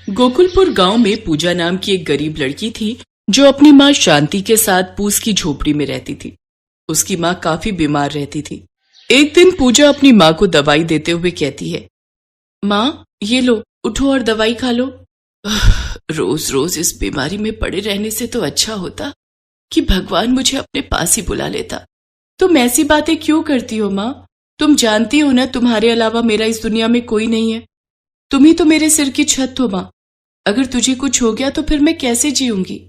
गोकुलपुर गांव में पूजा नाम की एक गरीब लड़की थी जो अपनी माँ शांति के साथ पूस की झोपड़ी में रहती थी। उसकी माँ काफी बीमार रहती थी। एक दिन पूजा अपनी माँ को दवाई देते हुए कहती है, माँ ये लो, उठो और दवाई खा लो। रोज रोज इस बीमारी में पड़े रहने से तो अच्छा होता कि भगवान मुझे अपने पास ही बुला लेता। तुम ऐसी बातें क्यों करती हो माँ? तुम जानती हो ना तुम्हारे अलावा मेरा इस दुनिया में कोई नहीं है। तुम ही तो मेरे सिर की छत हो माँ। अगर तुझे कुछ हो गया तो फिर मैं कैसे जीऊंगी?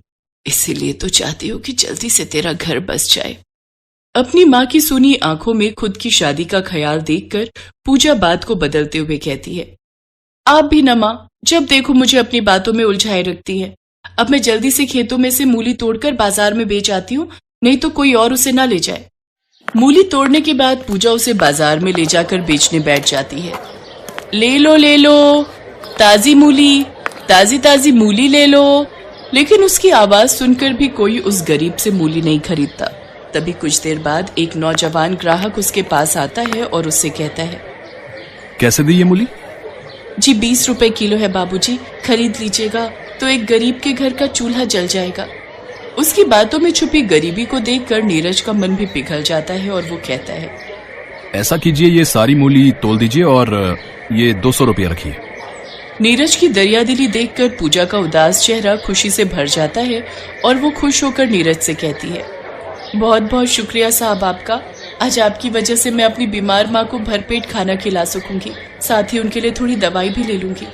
इसीलिए तो चाहती हूँ कि जल्दी से तेरा घर बस जाए। अपनी माँ की सूनी आंखों में खुद की शादी का ख्याल देखकर पूजा बात को बदलते हुए कहती है, आप भी न माँ, जब देखो मुझे अपनी बातों में उलझाए रखती है। अब मैं जल्दी से खेतों में से मूली तोड़कर बाजार में बेच आती हूँ, नहीं तो कोई और उसे ना ले जाए। मूली तोड़ने के बाद पूजा उसे बाजार में ले जाकर बेचने बैठ जाती है। ले लो, ताजी मूली, ताजी ताजी मूली ले लो। लेकिन उसकी आवाज सुनकर भी कोई उस गरीब से मूली नहीं खरीदता। तभी कुछ देर बाद एक नौजवान ग्राहक उसके पास आता है और उससे कहता है, कैसे दी ये मूली? जी 20 रुपए किलो है बाबूजी, खरीद लीजिएगा तो एक गरीब के घर का चूल्हा जल जाएगा। उसकी बातों में छुपी गरीबी को देखकर नीरज का मन भी पिघल जाता है और वो कहता है, ऐसा कीजिए, ये सारी मूली तोल दीजिए और ये 200 रुपये रखिए। नीरज की दरियादिली देखकर पूजा का उदास चेहरा खुशी से भर जाता है और वो खुश होकर नीरज से कहती है, बहुत बहुत शुक्रिया साहब आपका। आज आपकी वजह से मैं अपनी बीमार माँ को भरपेट खाना खिला सकूंगी, साथ ही उनके लिए थोड़ी दवाई भी ले लूंगी।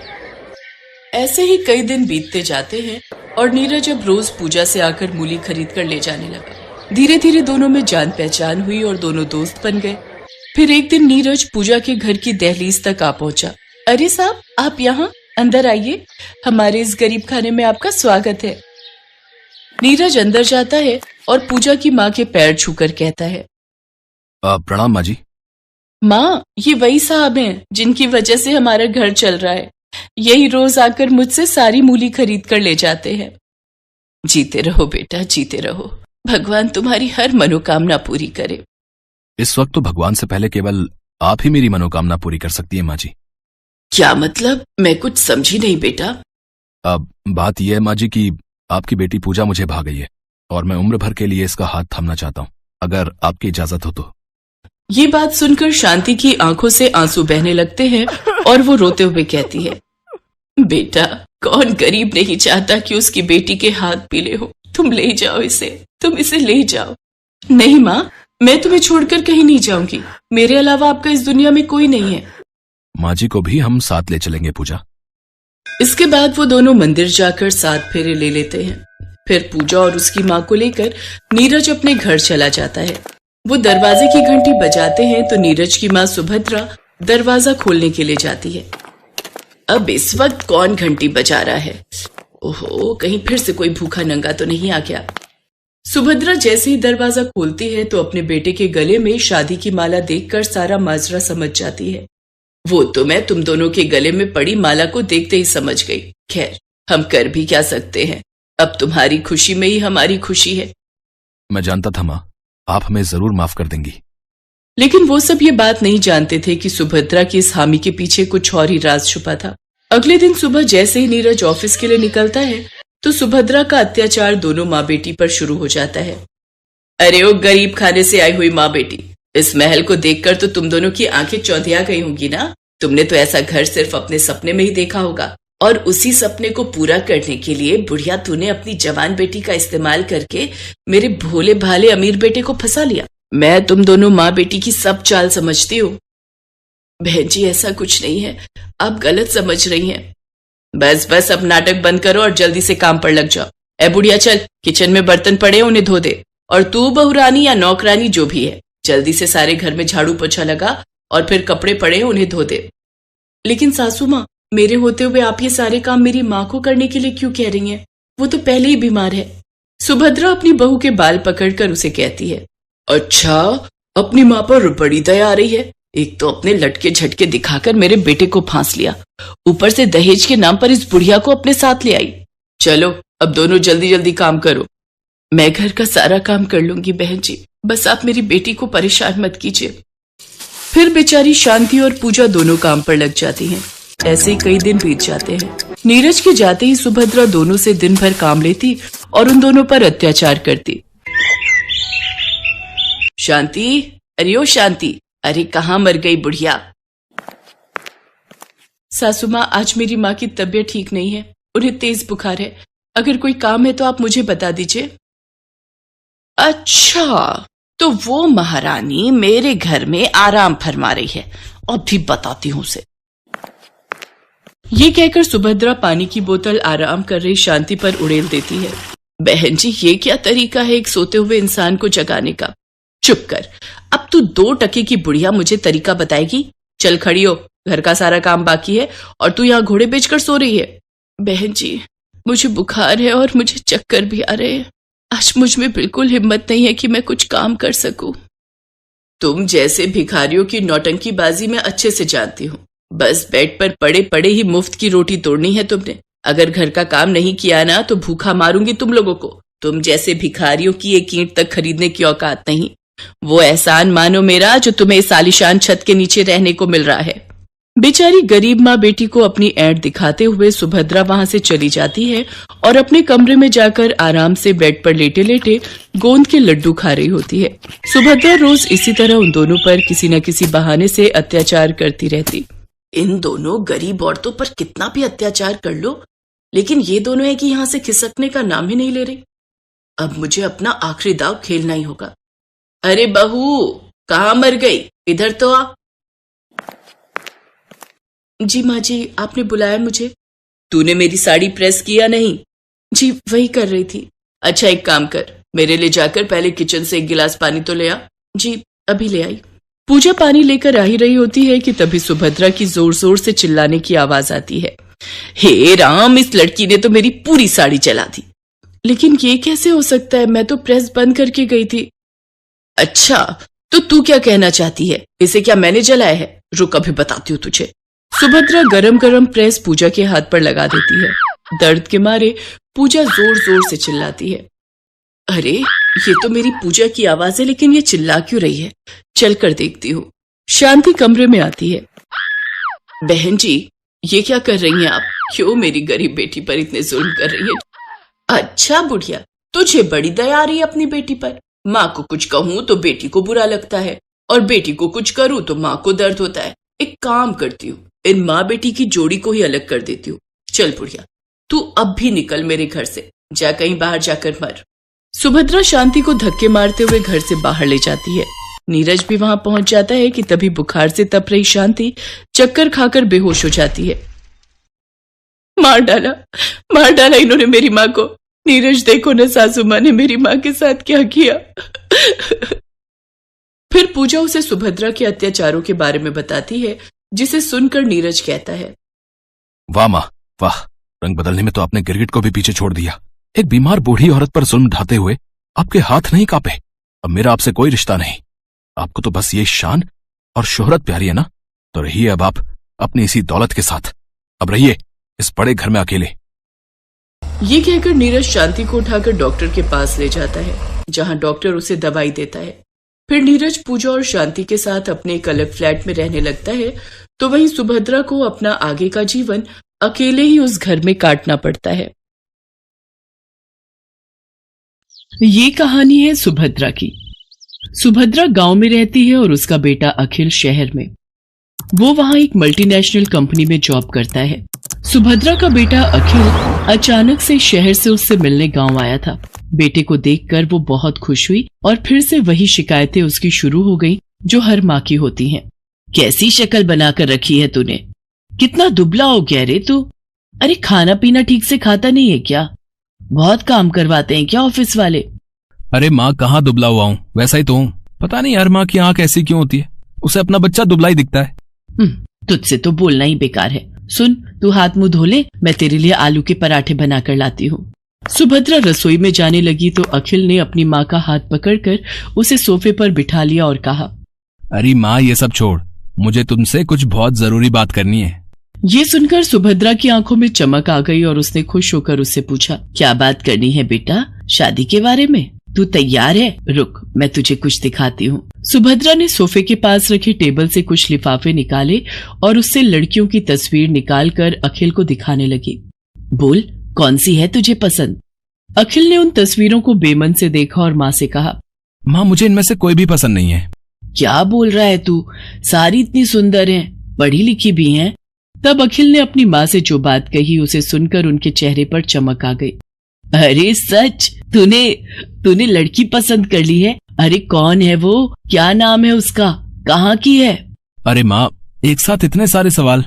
ऐसे ही कई दिन बीतते जाते हैं और नीरज अब रोज पूजा से आकर मूली खरीद कर ले जाने लगा। धीरे धीरे दोनों में जान पहचान हुई और दोनों दोस्त बन गए। फिर एक दिन नीरज पूजा के घर की दहलीज तक आ पहुंचा। अरे साहब, आप यहाँ अंदर आइए, हमारे इस गरीब खाने में आपका स्वागत है। नीरज अंदर जाता है और पूजा की माँ के पैर छूकर कहता है, प्रणाम माँ जी। माँ, ये वही साहब हैं जिनकी वजह से हमारा घर चल रहा है। यही रोज आकर मुझसे सारी मूली खरीद कर ले जाते हैं। जीते रहो बेटा, जीते रहो। भगवान तुम्हारी हर मनोकामना पूरी करे। इस वक्त तो भगवान से पहले केवल आप ही मेरी मनोकामना पूरी कर सकती है माँ जी। क्या मतलब? मैं कुछ समझी नहीं बेटा। अब बात यह है माँ जी कि आपकी बेटी पूजा मुझे भा गई है और मैं उम्र भर के लिए इसका हाथ थामना चाहता हूँ, अगर आपकी इजाजत हो तो। ये बात सुनकर शांति की आंखों से आंसू बहने लगते हैं और वो रोते हुए कहती है, बेटा, कौन गरीब नहीं चाहता कि उसकी बेटी के हाथ पीले हो। तुम ले जाओ इसे, तुम इसे ले जाओ। नहीं माँ, मैं तुम्हें छोड़कर कहीं नहीं जाऊंगी। मेरे अलावा आपका इस दुनिया में कोई नहीं है। माँ जी को भी हम साथ ले चलेंगे पूजा। इसके बाद वो दोनों मंदिर जाकर 7 फेरे ले लेते हैं। फिर पूजा और उसकी माँ को लेकर नीरज अपने घर चला जाता है। वो दरवाजे की घंटी बजाते हैं तो नीरज की माँ सुभद्रा दरवाजा खोलने के लिए जाती है। अब इस वक्त कौन घंटी बजा रहा है? ओहो, कहीं फिर से कोई भूखा नंगा तो नहीं आ गया। सुभद्रा जैसे ही दरवाजा खोलती है तो अपने बेटे के गले में शादी की माला देखकर सारा माजरा समझ जाती है। वो तो मैं तुम दोनों के गले में पड़ी माला को देखते ही समझ गई। खैर, हम कर भी क्या सकते हैं, अब तुम्हारी खुशी में ही हमारी खुशी है। मैं जानता था माँ, आप हमें जरूर माफ कर देंगी। लेकिन वो सब ये बात नहीं जानते थे कि सुभद्रा की इस हामी के पीछे कुछ और ही राज छुपा था। अगले दिन सुबह जैसे ही नीरज ऑफिस के लिए निकलता है तो सुभद्रा का अत्याचार दोनों माँ बेटी पर शुरू हो जाता है। अरे ओ गरीब खाने से आई हुई माँ बेटी, इस महल को देखकर तो तुम दोनों की आंखें चौंधिया गई होंगी ना। तुमने तो ऐसा घर सिर्फ अपने सपने में ही देखा होगा और उसी सपने को पूरा करने के लिए बुढ़िया तूने अपनी जवान बेटी का इस्तेमाल करके मेरे भोले भाले अमीर बेटे को फंसा लिया। मैं तुम दोनों माँ बेटी की सब चाल समझती हूँ। बहन जी, ऐसा कुछ नहीं है, आप गलत समझ रही हैं। बस अब नाटक बंद करो और जल्दी से काम पर लग जाओ। ए बुढ़िया, चल, किचन में बर्तन पड़े उन्हें धो दे। और तू बहुरानी या नौकरानी जो भी है, जल्दी से सारे घर में झाड़ू पोछा लगा और फिर कपड़े पड़े उन्हें धो दे। लेकिन सासू माँ, मेरे होते हुए आप ये सारे काम मेरी माँ को करने के लिए क्यों कह रही हैं? वो तो पहले ही बीमार है। सुभद्रा अपनी बहू के बाल पकड़कर उसे कहती है, अच्छा, अपनी माँ पर बड़ी दया आ रही है। एक तो अपने लटके झटके दिखाकर मेरे बेटे को फांस लिया, ऊपर से दहेज के नाम पर इस बुढ़िया को अपने साथ ले आई। चलो अब दोनों जल्दी जल्दी काम करो। मैं घर का सारा काम कर लूंगी बहन जी, बस आप मेरी बेटी को परेशान मत कीजिए। फिर बेचारी शांति और पूजा दोनों काम पर लग जाती हैं। ऐसे ही कई दिन बीत जाते हैं। नीरज के जाते ही सुभद्रा दोनों से दिन भर काम लेती और उन दोनों पर अत्याचार करती। शांति, अरे ओ शांति, अरे कहाँ मर गई बुढ़िया? सासू माँ, आज मेरी माँ की तबीयत ठीक नहीं है, उन्हें तेज बुखार है। अगर कोई काम है तो आप मुझे बता दीजिए। अच्छा, तो वो महारानी मेरे घर में आराम फरमा रही है, अभी बताती हूँ उसे। ये कहकर सुभद्रा पानी की बोतल आराम कर रही शांति पर उड़ेल देती है। बहन जी, ये क्या तरीका है एक सोते हुए इंसान को जगाने का? चुप कर, अब तू 2 टके की बुढ़िया मुझे तरीका बताएगी? चल खड़ी हो, घर का सारा काम बाकी है और तू यहाँ घोड़े बेचकर सो रही है। बहन जी, मुझे बुखार है और मुझे चक्कर भी आ रहे हैं। आज मुझ में बिल्कुल हिम्मत नहीं है कि मैं कुछ काम कर सकूं। तुम जैसे भिखारियों की नौटंकी बाजी मैं अच्छे से जानती हूँ। बस बेड पर पड़े पड़े ही मुफ्त की रोटी तोड़नी है तुमने। अगर घर का काम नहीं किया ना तो भूखा मारूंगी तुम लोगों को। तुम जैसे भिखारियों की एक ईंट तक खरीदने की औकात नहीं। वो एहसान मानो मेरा जो तुम्हें इस आलीशान छत के नीचे रहने को मिल रहा है। बेचारी गरीब माँ बेटी को अपनी ऐंठ दिखाते हुए सुभद्रा वहां से चली जाती है और अपने कमरे में जाकर आराम से बेड पर लेटे लेटे गोंद के लड्डू खा रही होती है। सुभद्रा रोज इसी तरह उन दोनों पर किसी न किसी बहाने से अत्याचार करती रहती। इन दोनों गरीब औरतों पर कितना भी अत्याचार कर लो, लेकिन ये दोनों है कि यहाँ से खिसकने का नाम ही नहीं ले रही। अब मुझे अपना आखिरी दाव खेलना ही होगा। अरे बहू, कहाँ मर गई? इधर तो आ। जी माँ जी, आपने बुलाया मुझे? तूने मेरी साड़ी प्रेस किया नहीं? जी, वही कर रही थी। अच्छा, एक काम कर, मेरे लिए जाकर पहले किचन से 1 गिलास पानी तो ले आ। जी, अभी ले आई। पूजा पानी लेकर आ ही रही होती है कि तभी सुभद्रा की जोर जोर से चिल्लाने की आवाज आती है। हे राम, इस लड़की ने तो मेरी पूरी साड़ी जला दी। लेकिन ये कैसे हो सकता है? मैं तो प्रेस बंद करके गई थी। अच्छा, तो तू क्या कहना चाहती है? इसे क्या मैंने जलाया है? रुक, अभी बताती हूँ तुझे। सुभद्रा गरम गरम प्रेस पूजा के हाथ पर लगा देती है। दर्द के मारे पूजा जोर जोर से चिल्लाती है। अरे, ये तो मेरी पूजा की आवाज है, लेकिन ये चिल्ला क्यों रही है? चल कर देखती हूँ। शांति कमरे में आती है। बहन जी, ये क्या कर रही हैं आप? क्यों मेरी गरीब बेटी पर इतने जुल्म कर रही है? अच्छा बुढ़िया, तुझे बड़ी दया आ रही है अपनी बेटी पर। माँ को कुछ कहूँ तो बेटी को बुरा लगता है, और बेटी को कुछ करूँ तो माँ को दर्द होता है। एक काम करती हूँ, इन माँ बेटी की जोड़ी को ही अलग कर देती हूँ। चल बुढ़िया, तू अब भी निकल मेरे घर से, जा कहीं बाहर जाकर मर। सुभद्रा शांति को धक्के मारते हुए घर से बाहर ले जाती है। नीरज भी वहां पहुंच जाता है कि तभी बुखार से तप रही शांति चक्कर खाकर बेहोश हो जाती है। मार डाला इन्होंने मेरी माँ को। नीरज, देखो न सासू माँ ने मेरी माँ के साथ क्या किया। फिर पूजा उसे सुभद्रा के अत्याचारों के बारे में बताती है, जिसे सुनकर नीरज कहता है, वाह माँ वाह, रंग बदलने में तो आपने गिरगिट को भी पीछे छोड़ दिया। एक बीमार बूढ़ी औरत पर जुल्म ढाते हुए आपके हाथ नहीं कांपे। अब मेरा आपसे कोई रिश्ता नहीं। आपको तो बस ये शान और शोहरत प्यारी है ना, तो रहिए अब आप अपनी इसी दौलत के साथ। अब रहिए इस बड़े घर में अकेले। ये कहकर नीरज शांति को उठाकर डॉक्टर के पास ले जाता है, जहां डॉक्टर उसे दवाई देता है। फिर नीरज पूजा और शांति के साथ अपने एक अलग फ्लैट में रहने लगता है, तो वहीं सुभद्रा को अपना आगे का जीवन अकेले ही उस घर में काटना पड़ता है। ये कहानी है सुभद्रा की। सुभद्रा गांव में रहती है और उसका बेटा अखिल शहर में। वो वहां एक मल्टीनेशनल कंपनी में जॉब करता है। सुभद्रा का बेटा अखिल अचानक से शहर से उससे मिलने गांव आया था। बेटे को देखकर वो बहुत खुश हुई और फिर से वही शिकायतें उसकी शुरू हो गई जो हर माँ की होती हैं। कैसी शक्ल बनाकर रखी है तूने? कितना दुबला हो गया रे तू? अरे खाना पीना ठीक से खाता नहीं है क्या? बहुत काम करवाते हैं क्या ऑफिस वाले? अरे माँ, कहाँ दुबला हुआ हूँ, वैसा ही तो हूँ। पता नहीं यार, माँ की आंख ऐसी क्यों होती है, उसे अपना बच्चा दुबला ही दिखता है। तुझसे तो बोलना ही बेकार है। सुन, तू हाथ मुंह धो ले, मैं तेरे लिए आलू के पराठे बनाकर लाती हूँ। सुभद्रा रसोई में जाने लगी तो अखिल ने अपनी माँ का हाथ पकड़कर उसे सोफे पर बिठा लिया और कहा, अरे माँ, ये सब छोड़, मुझे तुमसे कुछ बहुत जरूरी बात करनी है। ये सुनकर सुभद्रा की आंखों में चमक आ गई और उसने खुश होकर उससे पूछा, क्या बात करनी है बेटा? शादी के बारे में? तू तैयार है? रुक, मैं तुझे कुछ दिखाती हूँ। सुभद्रा ने सोफे के पास रखे टेबल से कुछ लिफाफे निकाले और उससे लड़कियों की तस्वीर निकालकर अखिल को दिखाने लगी। बोल, कौन सी है तुझे पसंद? अखिल ने उन तस्वीरों को बेमन से देखा और माँ से कहा, माँ मुझे इनमें से कोई भी पसंद नहीं है। क्या बोल रहा है तू? सारी इतनी सुंदर हैं, पढ़ी लिखी भी हैं। तब अखिल ने अपनी माँ से जो बात कही उसे सुनकर उनके चेहरे पर चमक आ गई। अरे सच, तूने लड़की पसंद कर ली है? अरे कौन है वो? क्या नाम है उसका? कहाँ की है? अरे माँ, एक साथ इतने सारे सवाल।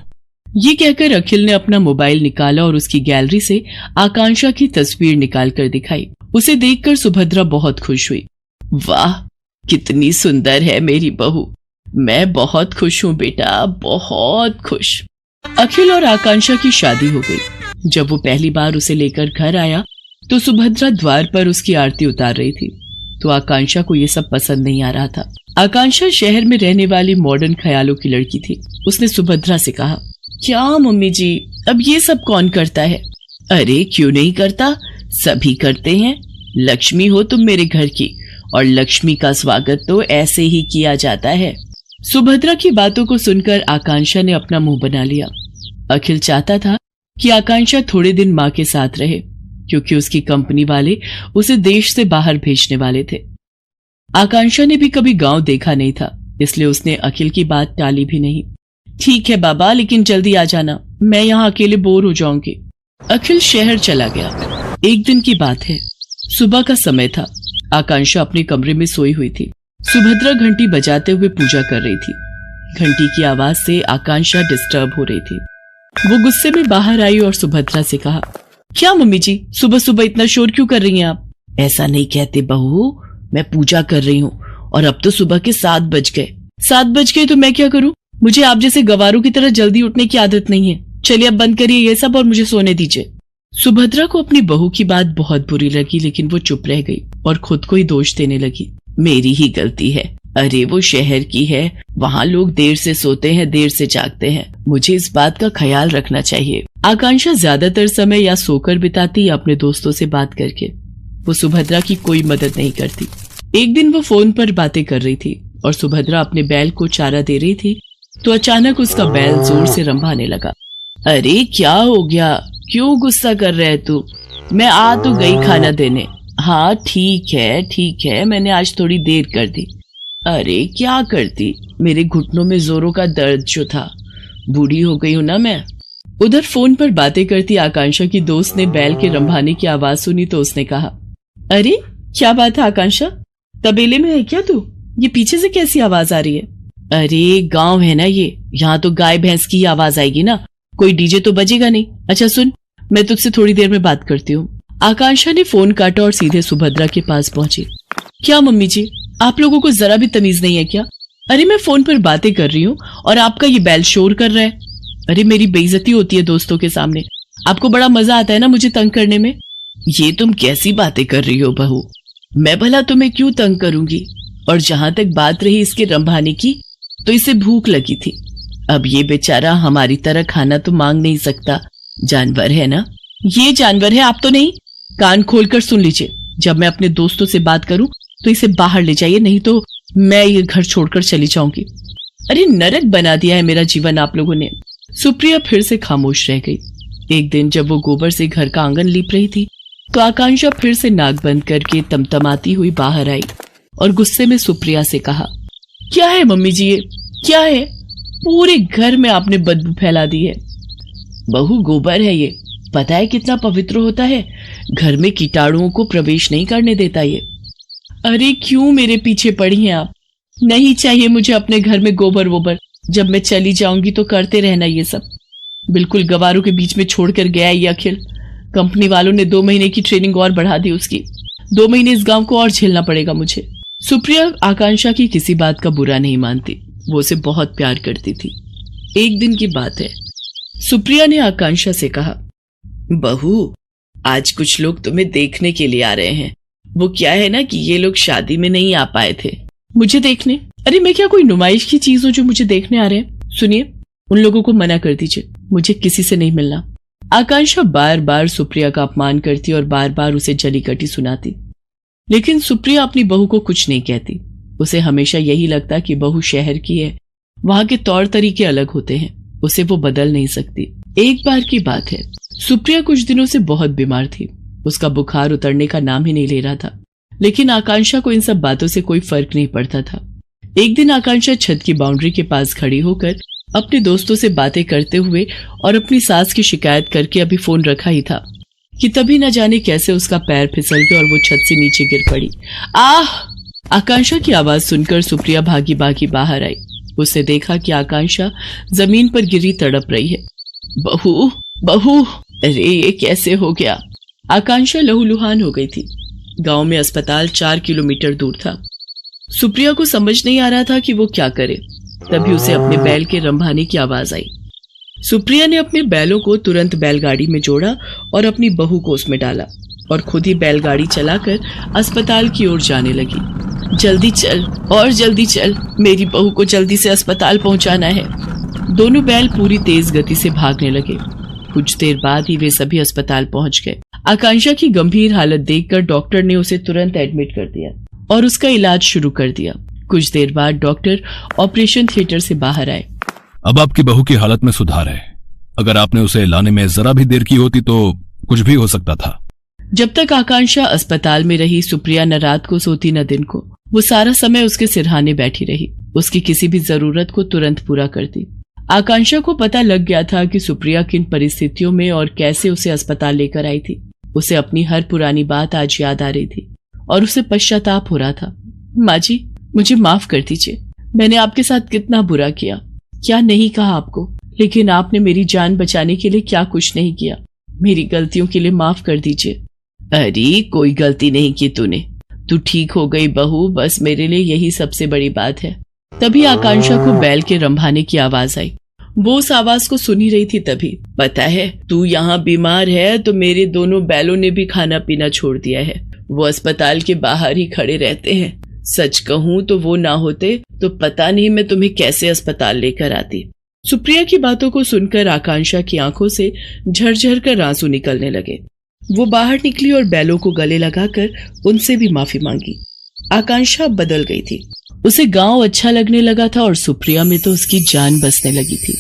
ये कहकर अखिल ने अपना मोबाइल निकाला और उसकी गैलरी से आकांक्षा की तस्वीर निकाल कर दिखाई। उसे देखकर सुभद्रा बहुत खुश हुई। वाह, कितनी सुंदर है मेरी बहू। मैं बहुत खुश हूँ बेटा, बहुत खुश। अखिल और आकांक्षा की शादी हो गई। जब वो पहली बार उसे लेकर घर आया तो सुभद्रा द्वार पर उसकी आरती उतार रही थी, तो आकांक्षा को ये सब पसंद नहीं आ रहा था। आकांक्षा शहर में रहने वाली मॉडर्न ख्यालों की लड़की थी। उसने सुभद्रा से कहा, क्या मम्मी जी, अब ये सब कौन करता है? अरे क्यों नहीं करता, सभी करते हैं। लक्ष्मी हो तुम मेरे घर की, और लक्ष्मी का स्वागत तो ऐसे ही किया जाता है। सुभद्रा की बातों को सुनकर आकांक्षा ने अपना मुंह बना लिया। अखिल चाहता था कि आकांक्षा थोड़े दिन माँ के साथ रहे, क्योंकि उसकी कंपनी वाले उसे देश से बाहर भेजने वाले थे। आकांक्षा ने भी कभी गांव देखा नहीं था, इसलिए उसने अखिल की बात टाली भी नहीं। ठीक है बाबा, लेकिन जल्दी आ जाना, मैं यहाँ अकेले बोर हो जाऊंगी। अखिल शहर चला गया। एक दिन की बात है, सुबह का समय था। आकांक्षा अपने कमरे में सोई हुई थी। सुभद्रा घंटी बजाते हुए पूजा कर रही थी। घंटी की आवाज से आकांक्षा डिस्टर्ब हो रही थी। वो गुस्से में बाहर आई और सुभद्रा से कहा, क्या मम्मी जी, सुबह सुबह इतना शोर क्यों कर रही हैं आप? ऐसा नहीं कहते बहू, मैं पूजा कर रही हूँ और अब तो सुबह के 7 बज गए। 7 बज गए तो मैं क्या करूँ? मुझे आप जैसे गवारों की तरह जल्दी उठने की आदत नहीं है। चलिए अब बंद करिए ये सब और मुझे सोने दीजिए। सुभद्रा को अपनी बहू की बात बहुत बुरी लगी, लेकिन वो चुप रह गई और खुद को ही दोष देने लगी। मेरी ही गलती है। अरे वो शहर की है, वहाँ लोग देर से सोते हैं, देर से जागते हैं। मुझे इस बात का ख्याल रखना चाहिए। आकांक्षा ज्यादातर समय या सोकर बिताती या अपने दोस्तों से बात करके। वो सुभद्रा की कोई मदद नहीं करती। एक दिन वो फोन पर बातें कर रही थी और सुभद्रा अपने बैल को चारा दे रही थी, तो अचानक उसका बैल जोर से रंभाने लगा। अरे क्या हो गया, क्यों गुस्सा कर रहे है तू? मैं आ तो गई खाना देने। हाँ ठीक है, मैंने आज थोड़ी देर कर दी। अरे क्या करती, मेरे घुटनों में जोरों का दर्द जो था। बूढ़ी हो गई हूं ना मैं। उधर फोन पर बातें करती आकांक्षा की दोस्त ने बैल के रंभाने की आवाज सुनी तो उसने कहा, अरे क्या बात है आकांक्षा, तबेले में है क्या तू? ये पीछे से कैसी आवाज आ रही है? अरे गांव है ना ये, यहाँ तो गाय भैंस की आवाज आएगी ना, कोई डीजे तो बजेगा नहीं। अच्छा सुन, मैं तुझसे थोड़ी देर में बात करती हूँ। आकांक्षा ने फोन काटा और सीधे सुभद्रा के पास पहुंची। क्या मम्मी जी, आप लोगों को जरा भी तमीज नहीं है क्या? अरे मैं फोन पर बातें कर रही हूँ और आपका ये बैल शोर कर रहा है। अरे मेरी बेइज्जती होती है दोस्तों के सामने। आपको बड़ा मजा आता है ना मुझे तंग करने में। ये तुम कैसी बातें कर रही हो बहू? मैं भला तुम्हें क्यों तंग करूंगी? और जहां तक बात रही इसके रंभाने की, तो इसे भूख लगी थी। अब ये बेचारा हमारी तरह खाना तो मांग नहीं सकता, जानवर है ना। ये जानवर है, आप तो नहीं। कान खोलकर सुन लीजिए, जब मैं अपने दोस्तों से बात करूं तो इसे बाहर ले जाइए, नहीं तो मैं ये घर छोड़कर चली जाऊंगी। अरे नरक बना दिया है मेरा जीवन आप लोगों ने। सुप्रिया फिर से खामोश रह गई। एक दिन जब वो गोबर से घर का आंगन लीप रही थी तो आकांक्षा फिर से नाक बंद करके तमतमाती हुई बाहर आई और गुस्से में सुप्रिया से कहा, क्या है मम्मी जी, ये क्या है? पूरे घर में आपने बदबू फैला दी है। बहू गोबर है ये, पता है कितना पवित्र होता है, घर में कीटाणुओं को प्रवेश नहीं करने देता ये। अरे क्यों मेरे पीछे पड़ी हैं आप? नहीं चाहिए मुझे अपने घर में गोबर वोबर। जब मैं चली जाऊंगी तो करते रहना ये सब। बिल्कुल गवारों के बीच में छोड़कर गया ये अखिल। कंपनी वालों ने 2 महीने की ट्रेनिंग और बढ़ा दी उसकी। 2 महीने इस गांव को और झेलना पड़ेगा मुझे। सुप्रिया आकांक्षा की किसी बात का बुरा नहीं मानती, वो उसे बहुत प्यार करती थी। एक दिन की बात है, सुप्रिया ने आकांक्षा से कहा, बहू आज कुछ लोग तुम्हें देखने के लिए आ रहे हैं। वो क्या है ना कि ये लोग शादी में नहीं आ पाए थे। मुझे देखने? अरे मैं क्या कोई नुमाइश की चीज हूँ जो मुझे देखने आ रहे हैं? सुनिए, उन लोगों को मना कर दीजिए, मुझे किसी से नहीं मिलना। आकांक्षा बार बार सुप्रिया का अपमान करती और बार बार उसे जली कटी सुनाती, लेकिन सुप्रिया अपनी बहू को कुछ नहीं कहती। उसे हमेशा यही लगता कि बहू शहर की है, वहां के तौर तरीके अलग होते हैं, उसे वो बदल नहीं सकती। एक बार की बात है, सुप्रिया कुछ दिनों से बहुत बीमार थी। उसका बुखार उतरने का नाम ही नहीं ले रहा था, लेकिन आकांक्षा को इन सब बातों से कोई फर्क नहीं पड़ता था। एक दिन आकांक्षा छत की बाउंड्री के पास खड़ी होकर अपने दोस्तों से बातें करते हुए और अपनी सास की शिकायत करके अभी फोन रखा ही था कि तभी न जाने कैसे उसका पैर फिसल गया और वो छत से नीचे गिर पड़ी। आह! आकांक्षा की आवाज सुनकर सुप्रिया भागी भागी बाहर आई। उसने देखा कि आकांक्षा जमीन पर गिरी तड़प रही है। बहू, बहू, अरे ये कैसे हो गया? आकांक्षा लहूलुहान हो गई थी। गांव में अस्पताल 4 किलोमीटर दूर था। सुप्रिया को समझ नहीं आ रहा था कि वो क्या करे। तभी उसे अपने बैल के रंभाने की आवाज आई। सुप्रिया ने अपने बैलों को तुरंत बैलगाड़ी में जोड़ा और अपनी बहू को उसमें डाला और खुद ही बैलगाड़ी चलाकर अस्पताल की ओर जाने लगी। जल्दी चल और जल्दी चल, मेरी बहू को जल्दी से अस्पताल पहुंचाना है। दोनों बैल पूरी तेज गति से भागने लगे। कुछ देर बाद ही वे सभी अस्पताल पहुंच गए। आकांक्षा की गंभीर हालत देखकर डॉक्टर ने उसे तुरंत एडमिट कर दिया और उसका इलाज शुरू कर दिया। कुछ देर बाद डॉक्टर ऑपरेशन थिएटर से बाहर आए। अब आपकी बहू की हालत में सुधार है। अगर आपने उसे लाने में जरा भी देर की होती तो कुछ भी हो सकता था। जब तक आकांक्षा अस्पताल में रही, सुप्रिया न रात को सोती न दिन को। वो सारा समय उसके सिरहाने बैठी रही, उसकी किसी भी जरूरत को तुरंत पूरा करती। आकांक्षा को पता लग गया था कि सुप्रिया किन परिस्थितियों में और कैसे उसे अस्पताल लेकर आई थी। उसे अपनी हर पुरानी बात आज याद आ रही थी और उसे पश्चाताप हो रहा था। माँ जी, मुझे माफ कर दीजिए। मैंने आपके साथ कितना बुरा किया, क्या नहीं कहा आपको, लेकिन आपने मेरी जान बचाने के लिए क्या कुछ नहीं किया। मेरी गलतियों के लिए माफ कर दीजिए। अरे कोई गलती नहीं की तूने, तू ठीक हो गई बहू, बस मेरे लिए यही सबसे बड़ी बात है। तभी आकांक्षा को बैल के रंभाने की आवाज आई। वो उस आवाज को सुनी रही थी। तभी, पता है तू यहाँ बीमार है तो मेरे दोनों बैलों ने भी खाना पीना छोड़ दिया है। वो अस्पताल के बाहर ही खड़े रहते हैं। सच कहूँ तो वो ना होते तो पता नहीं मैं तुम्हें कैसे अस्पताल लेकर आती। सुप्रिया की बातों को सुनकर आकांक्षा की आंखों से झरझर कर आंसू निकलने लगे। वो बाहर निकली और बैलों को गले लगाकर उनसे भी माफी मांगी। आकांक्षा बदल गई थी। उसे गांव अच्छा लगने लगा था और सुप्रिया में तो उसकी जान बसने लगी थी।